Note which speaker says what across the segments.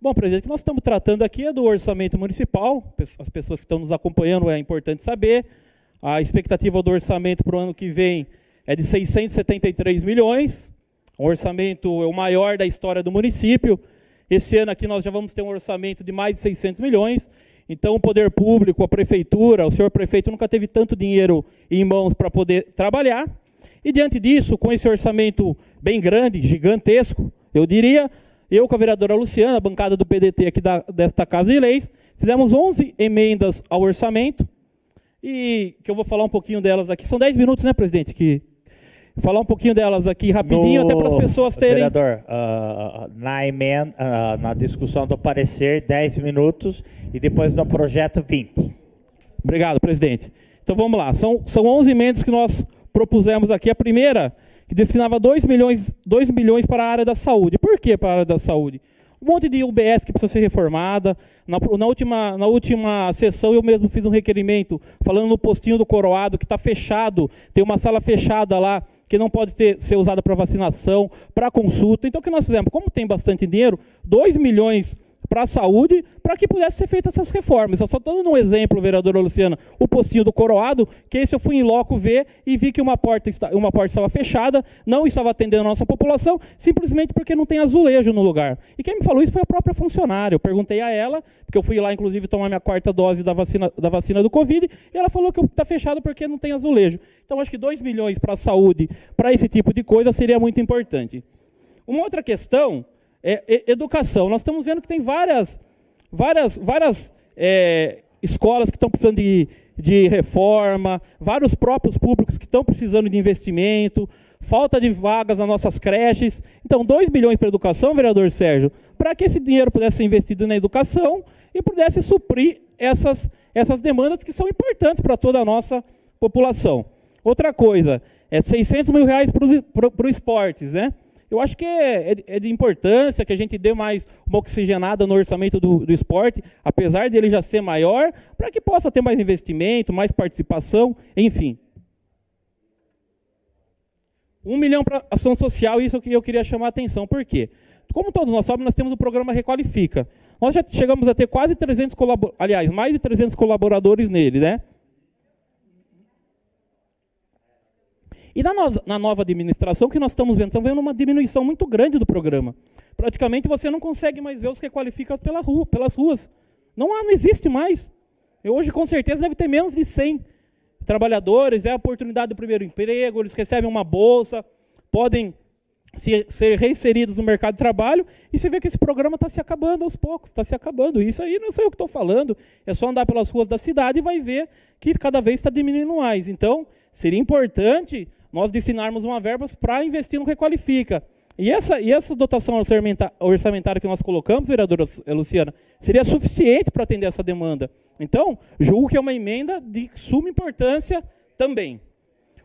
Speaker 1: Bom, presidente, o que nós estamos tratando aqui é do orçamento municipal. As pessoas que estão nos acompanhando, é importante saber. A expectativa do orçamento para o ano que vem é de 673 milhões. O orçamento é o maior da história do município. Esse ano aqui nós já vamos ter um orçamento de mais de 600 milhões. Então o poder público, a prefeitura, o senhor prefeito nunca teve tanto dinheiro em mãos para poder trabalhar. E diante disso, com esse orçamento bem grande, gigantesco, eu diria, eu com a vereadora Luciana, a bancada do PDT aqui desta Casa de Leis, fizemos 11 emendas ao orçamento, e que eu vou falar um pouquinho delas aqui. São 10 minutos, né, presidente? Falar um pouquinho delas aqui rapidinho, até para as pessoas terem...
Speaker 2: Vereador, na discussão do parecer, 10 minutos, e depois no projeto, 20.
Speaker 1: Obrigado, presidente. Então vamos lá, são 11 emendas que nós propusemos aqui. A primeira, que destinava 2 milhões para a área da saúde. Por que para a área da saúde? Um monte de UBS que precisa ser reformada. Na última sessão eu mesmo fiz um requerimento falando no postinho do Coroado, que está fechado, tem uma sala fechada lá, que não pode ser usada para vacinação, para consulta. Então o que nós fizemos? Como tem bastante dinheiro, 2 milhões para a saúde, para que pudesse ser feitas essas reformas. Eu só estou dando um exemplo, vereadora Luciana, o postinho do Coroado, que esse eu fui em loco ver e vi que uma porta estava fechada, não estava atendendo a nossa população, simplesmente porque não tem azulejo no lugar. E quem me falou isso foi a própria funcionária. Eu perguntei a ela, porque eu fui lá, inclusive, tomar minha 4ª dose da vacina do Covid, e ela falou que está fechado porque não tem azulejo. Então, acho que 2 milhões para a saúde, para esse tipo de coisa, seria muito importante. Uma outra questão é educação. Nós estamos vendo que tem várias escolas que estão precisando de reforma, vários próprios públicos que estão precisando de investimento, falta de vagas nas nossas creches. Então, 2 bilhões para a educação, vereador Sérgio, para que esse dinheiro pudesse ser investido na educação e pudesse suprir essas demandas que são importantes para toda a nossa população. Outra coisa, 600 mil reais para o esportes, né? Eu acho que é de importância que a gente dê mais uma oxigenada no orçamento do esporte, apesar dele já ser maior, para que possa ter mais investimento, mais participação, enfim. 1 milhão para ação social, isso que eu queria chamar a atenção. Por quê? Como todos nós sabemos, nós temos o programa Requalifica. Nós já chegamos a ter quase 300 mais de 300 colaboradores nele, né? E na nova administração, que nós estamos vendo uma diminuição muito grande do programa. Praticamente você não consegue mais ver os Requalifica pelas ruas. Não existe mais. Hoje, com certeza, deve ter menos de 100 trabalhadores, é a oportunidade do primeiro emprego, eles recebem uma bolsa, podem ser reinseridos no mercado de trabalho, e você vê que esse programa está se acabando aos poucos, está se acabando. Isso aí não sei o que estou falando, é só andar pelas ruas da cidade e vai ver que cada vez está diminuindo mais. Então, seria importante nós destinarmos uma verba para investir no Requalifica. E essa dotação orçamentária que nós colocamos, vereadora Luciana, seria suficiente para atender essa demanda. Então, julgo que é uma emenda de suma importância também.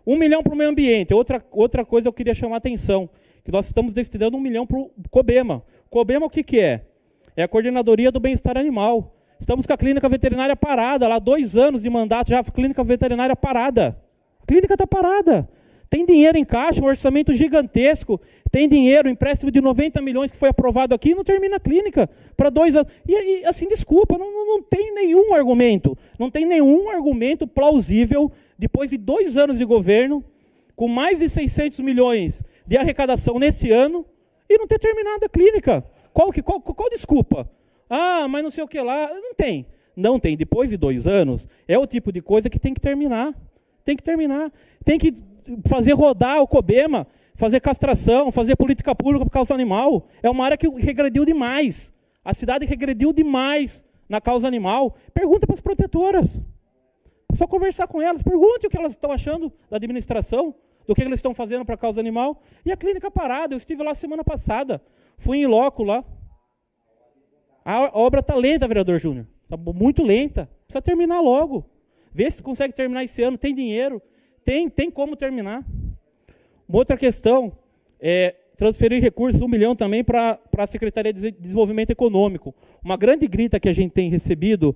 Speaker 1: 1 milhão para o meio ambiente. Outra coisa eu queria chamar a atenção, que nós estamos destinando 1 milhão para o COBEMA. COBEMA o que é? É a Coordenadoria do Bem-Estar Animal. Estamos com a clínica veterinária parada, lá 2 anos de mandato já, a clínica veterinária parada. A clínica está parada. Tem dinheiro em caixa, um orçamento gigantesco, tem dinheiro, um empréstimo de 90 milhões que foi aprovado aqui e não termina a clínica para 2 anos. E assim, desculpa, não tem nenhum argumento, não tem nenhum argumento plausível, depois de 2 anos de governo, com mais de 600 milhões de arrecadação nesse ano, e não ter terminado a clínica. Qual desculpa? Ah, mas não sei o que lá. Não tem. Não tem. Depois de 2 anos, é o tipo de coisa que tem que terminar. Tem que terminar. Tem que fazer rodar o COBEMA, fazer castração, fazer política pública por causa animal. É uma área que regrediu demais. A cidade regrediu demais na causa animal. Pergunta para as protetoras. É só conversar com elas. Pergunte o que elas estão achando da administração, do que eles estão fazendo para a causa animal. E a clínica parada. Eu estive lá semana passada. Fui em loco lá. A obra está lenta, vereador Júnior. Está muito lenta. Precisa terminar logo. Vê se consegue terminar esse ano. Tem dinheiro. Tem como terminar. Uma outra questão é transferir recursos, 1 milhão também para a Secretaria de Desenvolvimento Econômico. Uma grande grita que a gente tem recebido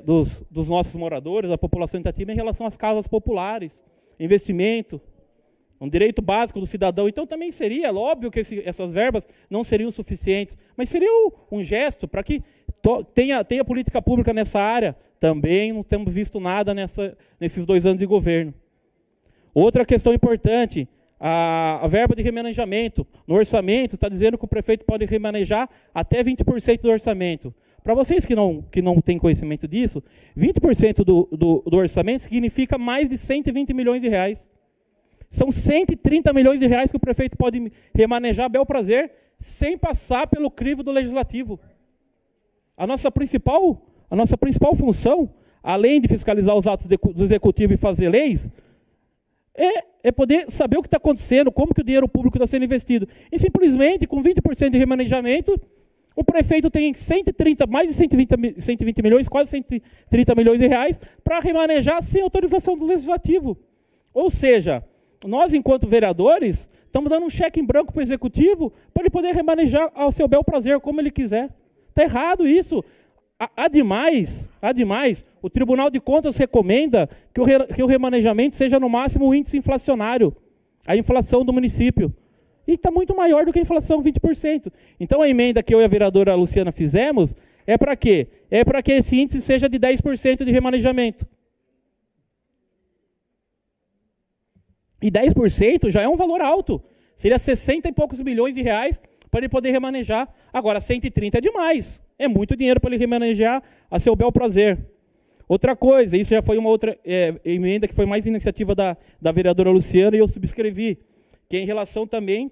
Speaker 1: dos nossos moradores, da população de Itatiba, em relação às casas populares, investimento. um direito básico do cidadão. Então também seria, óbvio que essas verbas não seriam suficientes, mas seria um gesto para que tenha política pública nessa área. Também não temos visto nada nesses 2 anos de governo. Outra questão importante, a verba de remanejamento. No orçamento está dizendo que o prefeito pode remanejar até 20% do orçamento. Para vocês que não têm conhecimento disso, 20% do orçamento significa mais de 120 milhões de reais. São 130 milhões de reais que o prefeito pode remanejar a bel prazer, sem passar pelo crivo do legislativo. A nossa principal função, além de fiscalizar os atos do executivo e fazer leis, é poder saber o que está acontecendo, como que o dinheiro público está sendo investido. E simplesmente, com 20% de remanejamento, o prefeito tem mais de 120 milhões, quase 130 milhões de reais, para remanejar sem autorização do legislativo. Ou seja, nós, enquanto vereadores, estamos dando um cheque em branco para o executivo para ele poder remanejar ao seu bel prazer, como ele quiser. Está errado isso. Ademais, o Tribunal de Contas recomenda que o remanejamento seja no máximo o índice inflacionário, a inflação do município. E está muito maior do que a inflação, 20%. Então a emenda que eu e a vereadora Luciana fizemos é para quê? É para que esse índice seja de 10% de remanejamento. E 10% já é um valor alto. Seria 60 e poucos milhões de reais para ele poder remanejar. Agora, 130 é demais. É muito dinheiro para ele remanejar a seu bel prazer. Outra coisa, isso já foi uma outra emenda que foi mais iniciativa da vereadora Luciana e eu subscrevi, que é em relação também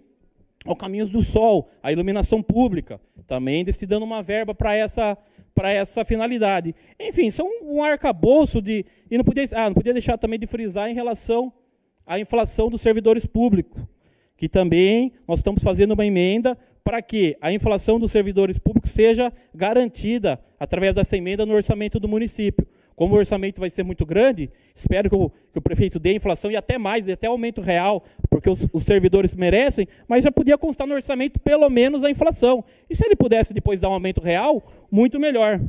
Speaker 1: ao Caminhos do Sol, a iluminação pública, também destinando uma verba para essa finalidade. Enfim, são um arcabouço de... E não podia deixar também de frisar em relação à inflação dos servidores públicos, que também nós estamos fazendo uma emenda para que a inflação dos servidores públicos seja garantida através dessa emenda no orçamento do município. Como o orçamento vai ser muito grande, espero que o prefeito dê inflação e até mais, até aumento real, porque os servidores merecem, mas já podia constar no orçamento pelo menos a inflação. E se ele pudesse depois dar um aumento real, muito melhor.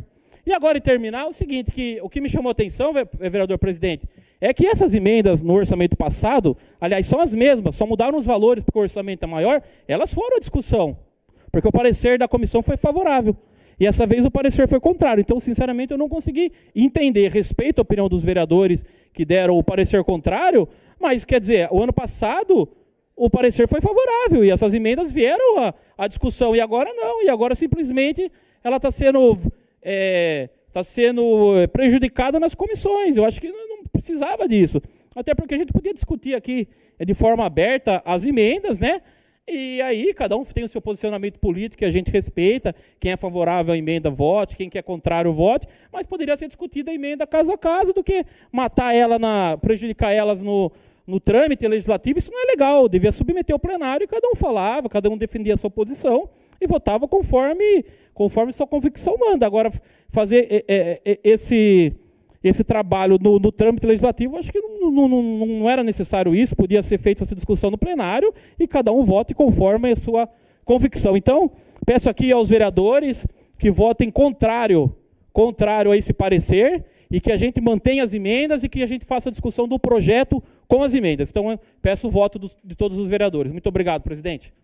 Speaker 1: E agora, em terminar, o seguinte, o que me chamou a atenção, vereador presidente, é que essas emendas no orçamento passado, aliás, são as mesmas, só mudaram os valores porque o orçamento é maior, elas foram à discussão, porque o parecer da comissão foi favorável. E essa vez o parecer foi contrário. Então, sinceramente, eu não consegui entender. Respeito a opinião dos vereadores que deram o parecer contrário, mas, quer dizer, o ano passado o parecer foi favorável e essas emendas vieram à discussão. E agora não. E agora, simplesmente, ela está sendo prejudicada nas comissões. Eu acho que não precisava disso. Até porque a gente podia discutir aqui de forma aberta as emendas, né? E aí, cada um tem o seu posicionamento político que a gente respeita. Quem é favorável à emenda, vote. Quem que é contrário, vote. Mas poderia ser discutida a emenda caso a caso do que matar ela, prejudicar elas no trâmite legislativo. Isso não é legal. Devia submeter ao plenário e cada um falava, cada um defendia a sua posição e votava conforme sua convicção manda. Agora, fazer esse trabalho no trâmite legislativo, acho que não era necessário isso, podia ser feita essa discussão no plenário e cada um vote conforme a sua convicção. Então, peço aqui aos vereadores que votem contrário a esse parecer e que a gente mantenha as emendas e que a gente faça a discussão do projeto com as emendas. Então, eu peço o voto de todos os vereadores. Muito obrigado, presidente.